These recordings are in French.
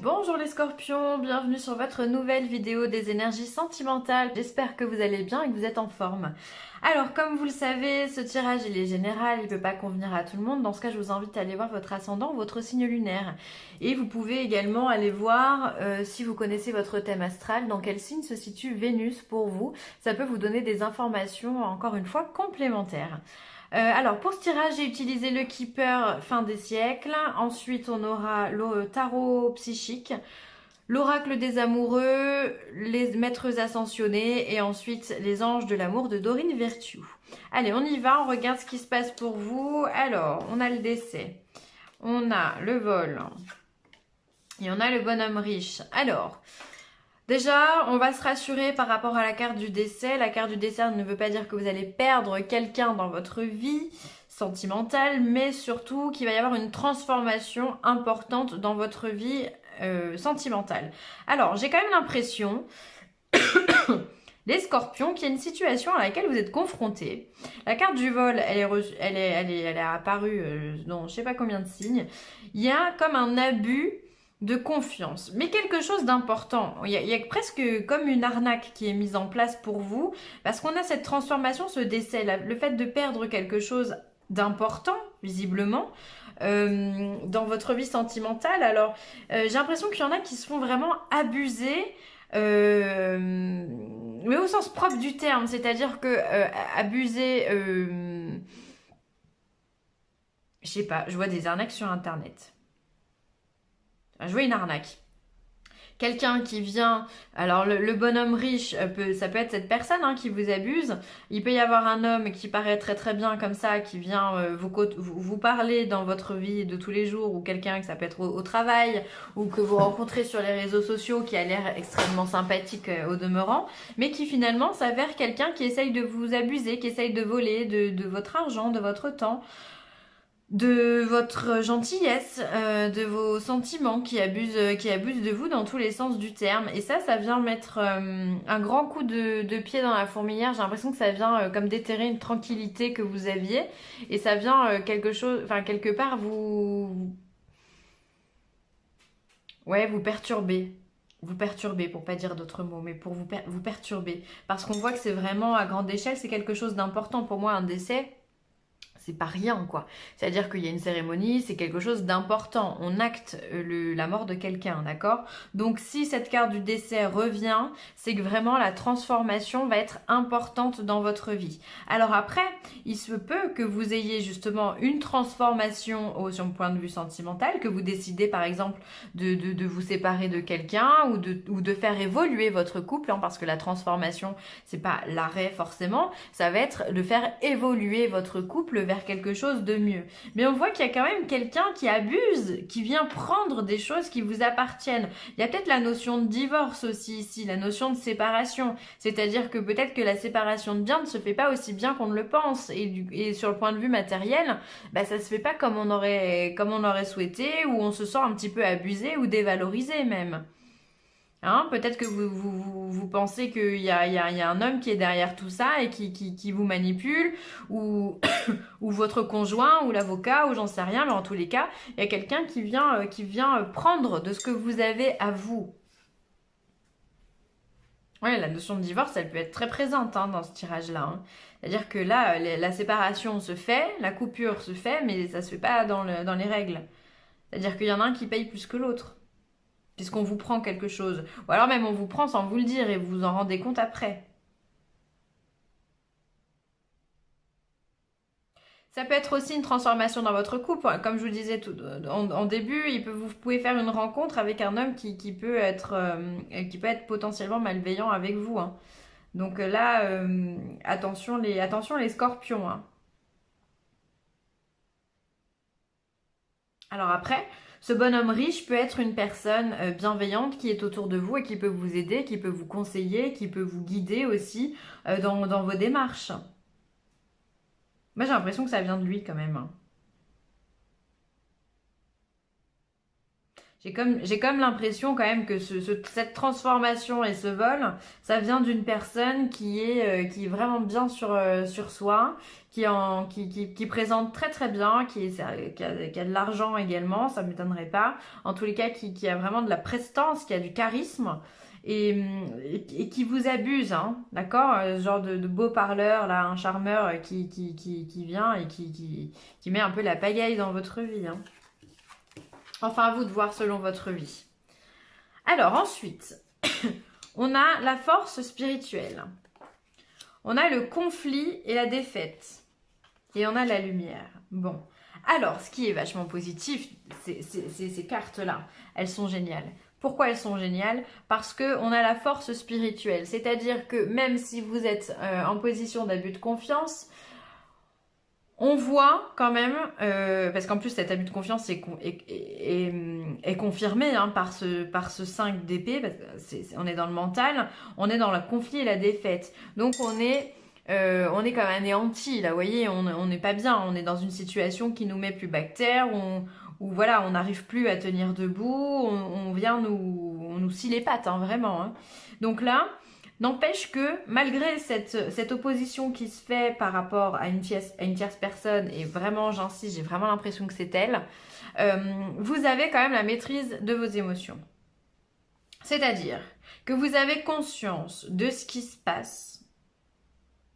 Bonjour les scorpions, bienvenue sur votre nouvelle vidéo des énergies sentimentales. J'espère que vous allez bien et que vous êtes en forme. Alors comme vous le savez, ce tirage il est général, il ne peut pas convenir à tout le monde. Dans ce cas, je vous invite à aller voir votre ascendant, votre signe lunaire. Et vous pouvez également aller voir, si vous connaissez votre thème astral, dans quel signe se situe Vénus pour vous. Ça peut vous donner des informations, encore une fois, complémentaires. Alors pour ce tirage, j'ai utilisé le Keeper fin des siècles. Ensuite, on aura le tarot psychique, l'oracle des amoureux, les maîtres ascensionnés et ensuite les anges de l'amour de Dorine Virtue. Allez, on y va, on regarde ce qui se passe pour vous. Alors, on a le décès, on a le vol et on a le bonhomme riche. Alors, déjà, on va se rassurer par rapport à la carte du décès. La carte du décès ne veut pas dire que vous allez perdre quelqu'un dans votre vie sentimentale, mais surtout qu'il va y avoir une transformation importante dans votre vie sentimentale. Alors, j'ai quand même l'impression, les scorpions, qu'il y a une situation à laquelle vous êtes confrontés. La carte du vol, elle est apparue dans je sais pas combien de signes. Il y a comme un abus de confiance, mais quelque chose d'important. Il y a presque comme une arnaque qui est mise en place pour vous, parce qu'on a cette transformation, ce décès, le fait de perdre quelque chose d'important, visiblement, dans votre vie sentimentale. Alors, j'ai l'impression qu'il y en a qui se font vraiment abuser, mais au sens propre du terme, c'est-à-dire que abuser, je sais pas, je vois des arnaques sur Internet. Je vois une arnaque. Quelqu'un qui vient, alors le bonhomme riche, ça peut être cette personne qui vous abuse. Il peut y avoir un homme qui paraît très très bien comme ça, qui vient vous parler dans votre vie de tous les jours, ou quelqu'un que ça peut être au travail, ou que vous rencontrez sur les réseaux sociaux, qui a l'air extrêmement sympathique au demeurant, mais qui finalement s'avère quelqu'un qui essaye de vous abuser, qui essaye de voler de votre argent, de votre temps, de votre gentillesse, de vos sentiments qui abusent de vous dans tous les sens du terme. Et ça vient mettre un grand coup de pied dans la fourmilière. J'ai l'impression que ça vient comme déterrer une tranquillité que vous aviez. Et ça vient quelque part vous perturber. Vous perturber, pour pas dire d'autres mots, mais pour vous perturber. Parce qu'on voit que c'est vraiment à grande échelle, c'est quelque chose d'important pour moi, un décès. C'est pas rien, quoi. C'est-à-dire qu'il y a une cérémonie, c'est quelque chose d'important. On acte la mort de quelqu'un, d'accord? Donc si cette carte du décès revient, c'est que vraiment la transformation va être importante dans votre vie. Alors après, il se peut que vous ayez justement une transformation sur le point de vue sentimental, que vous décidez par exemple de vous séparer de quelqu'un ou de faire évoluer votre couple, parce que la transformation, c'est pas l'arrêt forcément, ça va être de faire évoluer votre couple vers quelque chose de mieux. Mais on voit qu'il y a quand même quelqu'un qui abuse, qui vient prendre des choses qui vous appartiennent. Il y a peut-être la notion de divorce aussi ici, la notion de séparation. C'est-à-dire que peut-être que la séparation de biens ne se fait pas aussi bien qu'on ne le pense. Et sur le point de vue matériel, ça se fait pas comme on aurait souhaité, ou on se sent un petit peu abusé ou dévalorisé même. Peut-être que vous pensez qu'il y a un homme qui est derrière tout ça et qui vous manipule, ou, ou votre conjoint, ou l'avocat, ou j'en sais rien, mais en tous les cas, il y a quelqu'un qui vient prendre de ce que vous avez à vous. Ouais, la notion de divorce, elle peut être très présente dans ce tirage-là. C'est-à-dire que là, la séparation se fait, la coupure se fait, mais ça se fait pas dans les règles. C'est-à-dire qu'il y en a un qui paye plus que l'autre, puisqu'on vous prend quelque chose. Ou alors même on vous prend sans vous le dire et vous vous en rendez compte après. Ça peut être aussi une transformation dans votre couple. Comme je vous disais en début, vous pouvez faire une rencontre avec un homme qui peut être potentiellement malveillant avec vous. Donc là, attention les scorpions. Alors après, ce bonhomme riche peut être une personne bienveillante qui est autour de vous et qui peut vous aider, qui peut vous conseiller, qui peut vous guider aussi dans vos démarches. Moi, j'ai l'impression que ça vient de lui quand même. J'ai comme l'impression quand même que cette transformation et ce vol, ça vient d'une personne qui est vraiment bien sur soi, qui présente très très bien, qui a de l'argent également, ça m'étonnerait pas. En tous les cas, qui a vraiment de la prestance, qui a du charisme et qui vous abuse, hein, d'accord? Ce genre de beau parleur, là, un charmeur qui vient et qui met un peu la pagaille dans votre vie, hein. Enfin, à vous de voir selon votre vie. Alors ensuite, on a la force spirituelle. On a le conflit et la défaite. Et on a la lumière. Bon. Alors, ce qui est vachement positif, c'est ces cartes-là. Elles sont géniales. Pourquoi elles sont géniales? Parce qu'on a la force spirituelle. C'est-à-dire que même si vous êtes en position d'abus de confiance, on voit quand même, parce qu'en plus cet abus de confiance est confirmé, hein, par ce 5 d'épée, parce que on est dans le mental, on est dans le conflit et la défaite. Donc on est comme anéanti, là, vous voyez, on n'est pas bien, on est dans une situation qui nous met plus bas que terre, où voilà, on n'arrive plus à tenir debout, on nous scie les pattes, hein, vraiment, hein. Donc là, n'empêche que malgré cette opposition qui se fait par rapport à une tierce personne, et vraiment j'insiste, j'ai vraiment l'impression que c'est elle, vous avez quand même la maîtrise de vos émotions. C'est-à-dire que vous avez conscience de ce qui se passe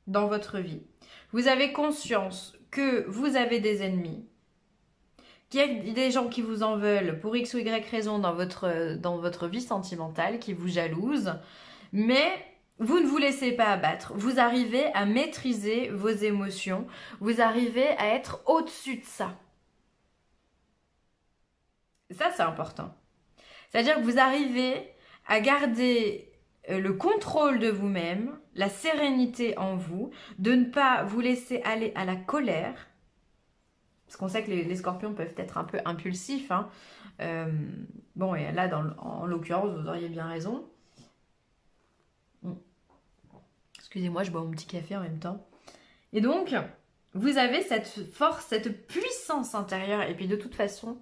dans votre vie. Vous avez conscience que vous avez des ennemis, qu'il y a des gens qui vous en veulent pour X ou Y raison dans votre vie sentimentale, qui vous jalousent, mais vous ne vous laissez pas abattre. Vous arrivez à maîtriser vos émotions. Vous arrivez à être au-dessus de ça. Ça, c'est important. C'est-à-dire que vous arrivez à garder le contrôle de vous-même, la sérénité en vous, de ne pas vous laisser aller à la colère. Parce qu'on sait que les scorpions peuvent être un peu impulsifs, hein. Bon, et là, en l'occurrence, vous auriez bien raison. Excusez-moi, je bois mon petit café en même temps. Et donc, vous avez cette force, cette puissance intérieure. Et puis de toute façon,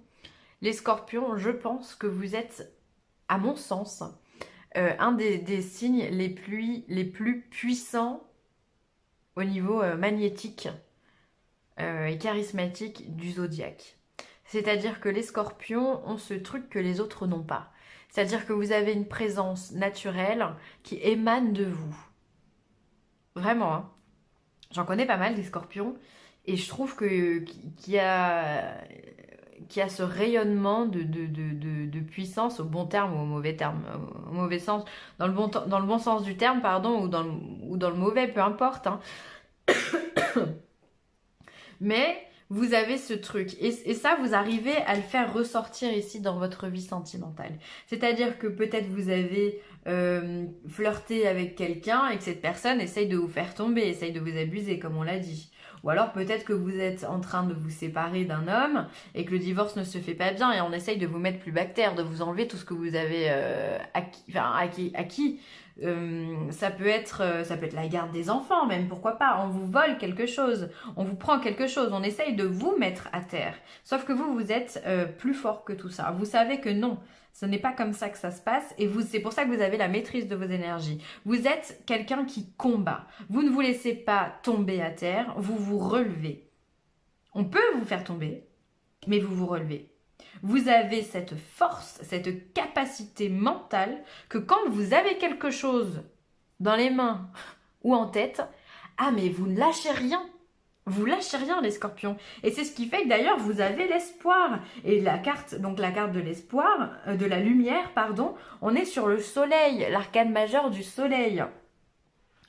les scorpions, je pense que vous êtes, à mon sens, un des signes les plus puissants au niveau magnétique et charismatique du zodiaque. C'est-à-dire que les scorpions ont ce truc que les autres n'ont pas. C'est-à-dire que vous avez une présence naturelle qui émane de vous. Vraiment, hein. J'en connais pas mal des scorpions et je trouve qu'il y a ce rayonnement de puissance, au bon terme ou au mauvais terme, au mauvais sens, dans le bon sens du terme, pardon, ou dans le mauvais, peu importe, hein. Mais vous avez ce truc et ça, vous arrivez à le faire ressortir ici dans votre vie sentimentale. C'est-à-dire que peut-être vous avez flirté avec quelqu'un et que cette personne essaye de vous faire tomber, essaye de vous abuser, comme on l'a dit. Ou alors peut-être que vous êtes en train de vous séparer d'un homme et que le divorce ne se fait pas bien et on essaye de vous mettre plus bactère, de vous enlever tout ce que vous avez acquis. Ça peut être la garde des enfants même, pourquoi pas. On vous vole quelque chose, on vous prend quelque chose, on essaye de vous mettre à terre. Sauf que vous êtes plus fort que tout ça. Vous savez que non, ce n'est pas comme ça que ça se passe et c'est pour ça que vous avez la maîtrise de vos énergies. Vous êtes quelqu'un qui combat. Vous ne vous laissez pas tomber à terre, vous vous relevez. On peut vous faire tomber, mais vous vous relevez. Vous avez cette force, cette capacité mentale que quand vous avez quelque chose dans les mains ou en tête, ah mais vous ne lâchez rien. Vous lâchez rien les scorpions. Et c'est ce qui fait que d'ailleurs vous avez l'espoir. Et la carte de l'espoir, de la lumière, pardon, on est sur le soleil, l'arcane majeur du soleil.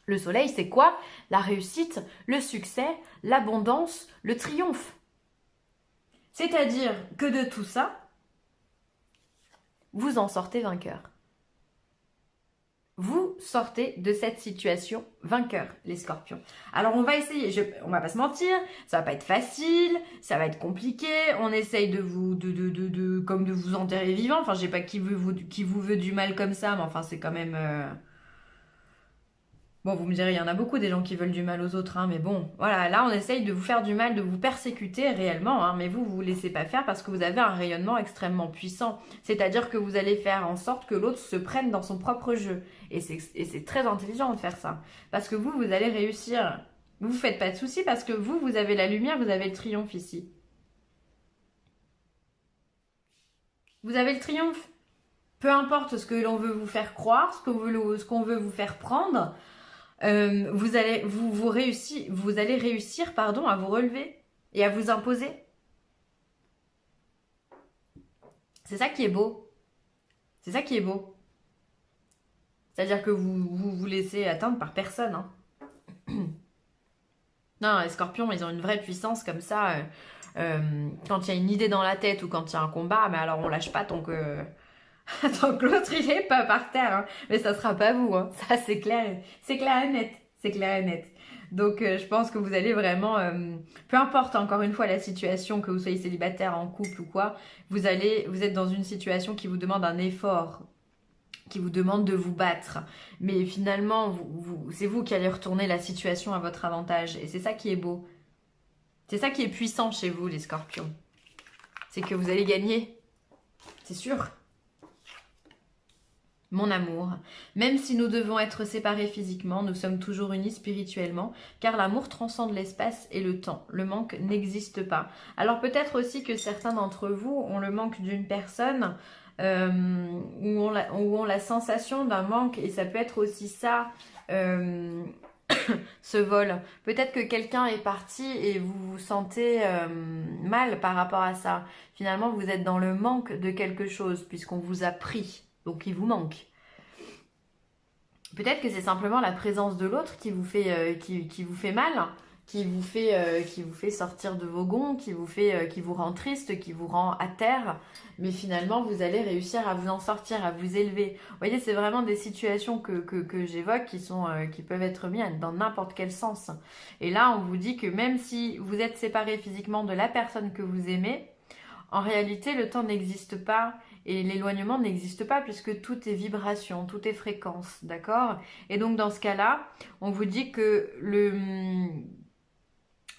Le soleil, c'est quoi? La réussite, le succès, l'abondance, le triomphe. C'est-à-dire que de tout ça, vous en sortez vainqueur. Vous sortez de cette situation vainqueur, les scorpions. Alors on va essayer, on va pas se mentir, ça va pas être facile, ça va être compliqué, on essaye de vous enterrer vivant, enfin je sais pas qui vous veut du mal comme ça, mais enfin c'est quand même... Bon, vous me direz, il y en a beaucoup des gens qui veulent du mal aux autres, hein, mais bon, voilà, là on essaye de vous faire du mal, de vous persécuter réellement, hein, mais vous laissez pas faire parce que vous avez un rayonnement extrêmement puissant. C'est-à-dire que vous allez faire en sorte que l'autre se prenne dans son propre jeu. Et c'est très intelligent de faire ça. Parce que vous allez réussir. Vous ne faites pas de soucis parce que vous avez la lumière, vous avez le triomphe ici. Vous avez le triomphe. Peu importe ce que l'on veut vous faire croire, ce qu'on veut vous faire prendre, vous allez réussir pardon, à vous relever et à vous imposer. C'est ça qui est beau. C'est ça qui est beau. C'est-à-dire que vous laissez atteindre par personne. Hein. Non, les scorpions, ils ont une vraie puissance comme ça. Quand il y a une idée dans la tête ou quand il y a un combat, mais alors on lâche pas tant que, tant que l'autre il est pas par terre. Hein. Mais ça sera pas vous. Hein. Ça, c'est clair et net. C'est clair et net. Donc, je pense que vous allez vraiment, peu importe encore une fois la situation, que vous soyez célibataire, en couple ou quoi, vous êtes dans une situation qui vous demande un effort, qui vous demande de vous battre. Mais finalement, c'est vous qui allez retourner la situation à votre avantage. Et c'est ça qui est beau. C'est ça qui est puissant chez vous, les scorpions. C'est que vous allez gagner. C'est sûr. Mon amour, même si nous devons être séparés physiquement, nous sommes toujours unis spirituellement, car l'amour transcende l'espace et le temps. Le manque n'existe pas. Alors peut-être aussi que certains d'entre vous ont le manque d'une personne où ont la sensation d'un manque, et ça peut être aussi ça, ce vol. Peut-être que quelqu'un est parti et vous vous sentez mal par rapport à ça. Finalement, vous êtes dans le manque de quelque chose, puisqu'on vous a pris. Donc il vous manque. Peut-être que c'est simplement la présence de l'autre qui vous fait qui vous fait mal, qui vous fait sortir de vos gonds, qui vous rend triste, qui vous rend à terre. Mais finalement, vous allez réussir à vous en sortir, à vous élever. Vous voyez, c'est vraiment des situations que j'évoque qui peuvent être mises dans n'importe quel sens. Et là, on vous dit que même si vous êtes séparés physiquement de la personne que vous aimez, en réalité, le temps n'existe pas et l'éloignement n'existe pas puisque tout est vibration, tout est fréquence, d'accord? Et donc dans ce cas-là, on vous dit que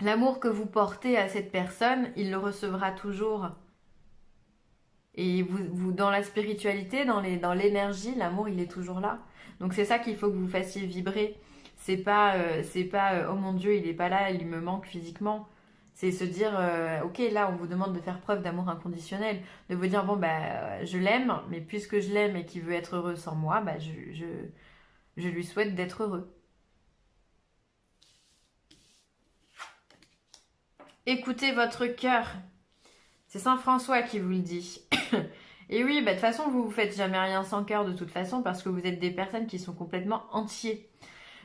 l'amour que vous portez à cette personne, il le recevra toujours. Et vous dans la spiritualité, dans l'énergie, l'amour, il est toujours là. Donc c'est ça qu'il faut que vous fassiez vibrer. C'est pas oh mon Dieu, il est pas là, il me manque physiquement. C'est se dire, ok, là, on vous demande de faire preuve d'amour inconditionnel, de vous dire, bon, bah, je l'aime, mais puisque je l'aime et qu'il veut être heureux sans moi, bah, je lui souhaite d'être heureux. Écoutez votre cœur. C'est Saint François qui vous le dit. Et oui, bah, de toute façon, vous faites jamais rien sans cœur de toute façon, parce que vous êtes des personnes qui sont complètement entiers.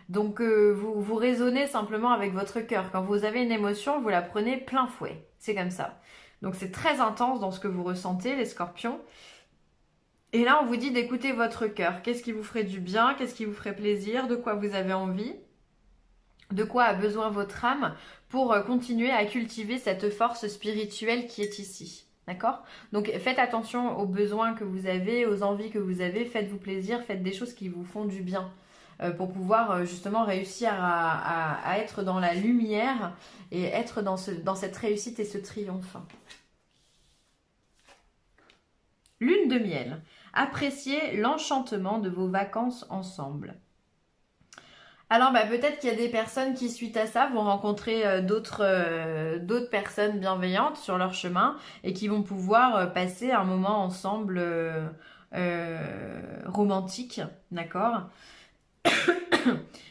Donc vous raisonnez simplement avec votre cœur. Quand vous avez une émotion, vous la prenez plein fouet. C'est comme ça. Donc c'est très intense dans ce que vous ressentez, les scorpions. Et là, on vous dit d'écouter votre cœur. Qu'est-ce qui vous ferait du bien? Qu'est-ce qui vous ferait plaisir? De quoi vous avez envie? De quoi a besoin votre âme pour continuer à cultiver cette force spirituelle qui est ici? D'accord? Donc faites attention aux besoins que vous avez, aux envies que vous avez. Faites-vous plaisir, faites des choses qui vous font du bien. Pour pouvoir justement réussir à être dans la lumière et être dans cette réussite et ce triomphe. Lune de miel. Appréciez l'enchantement de vos vacances ensemble. Alors peut-être qu'il y a des personnes qui, suite à ça, vont rencontrer d'autres personnes bienveillantes sur leur chemin et qui vont pouvoir passer un moment ensemble romantique, d'accord?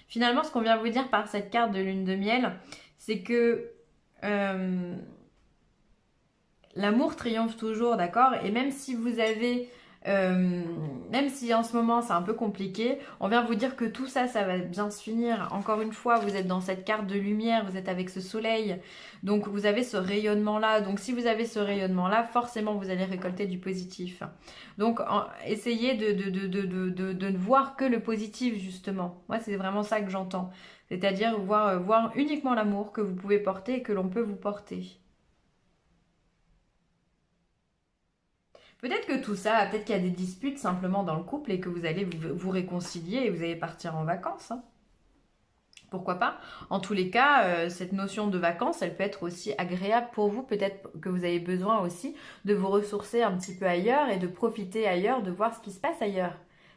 Finalement, ce qu'on vient vous dire par cette carte de lune de miel, c'est que l'amour triomphe toujours, d'accord? Et même si vous avez, même si en ce moment c'est un peu compliqué, on vient vous dire que tout ça, ça va bien se finir. Encore une fois, vous êtes dans cette carte de lumière, vous êtes avec ce soleil, donc vous avez ce rayonnement-là. Donc si vous avez ce rayonnement-là, forcément vous allez récolter du positif. Donc essayez de ne voir que le positif, justement. Moi, c'est vraiment ça que j'entends. C'est-à-dire voir uniquement l'amour que vous pouvez porter et que l'on peut vous porter. Peut-être que tout ça, peut-être qu'il y a des disputes simplement dans le couple et que vous allez vous réconcilier et vous allez partir en vacances. Hein. pourquoi pas. En tous les cas, cette notion de vacances, elle peut être aussi agréable pour vous. Peut-être que vous avez besoin aussi de vous ressourcer un petit peu ailleurs et de profiter ailleurs, de voir ce qui se passe ailleurs.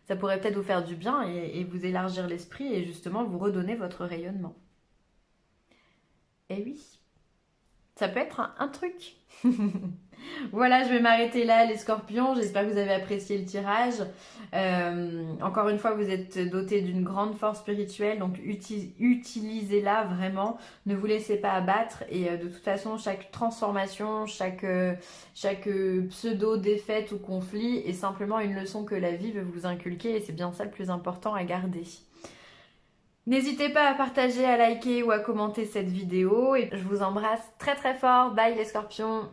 Ça pourrait peut-être vous faire du bien et vous élargir l'esprit et justement vous redonner votre rayonnement. Et oui, ça peut être un truc. Voilà, je vais m'arrêter là, les scorpions. J'espère que vous avez apprécié le tirage. Encore une fois, vous êtes dotés d'une grande force spirituelle, donc utilisez-la vraiment. Ne vous laissez pas abattre. Et de toute façon, chaque transformation, chaque pseudo-défaite ou conflit est simplement une leçon que la vie veut vous inculquer. Et c'est bien ça le plus important à garder. N'hésitez pas à partager, à liker ou à commenter cette vidéo. Et je vous embrasse très très fort. Bye les scorpions!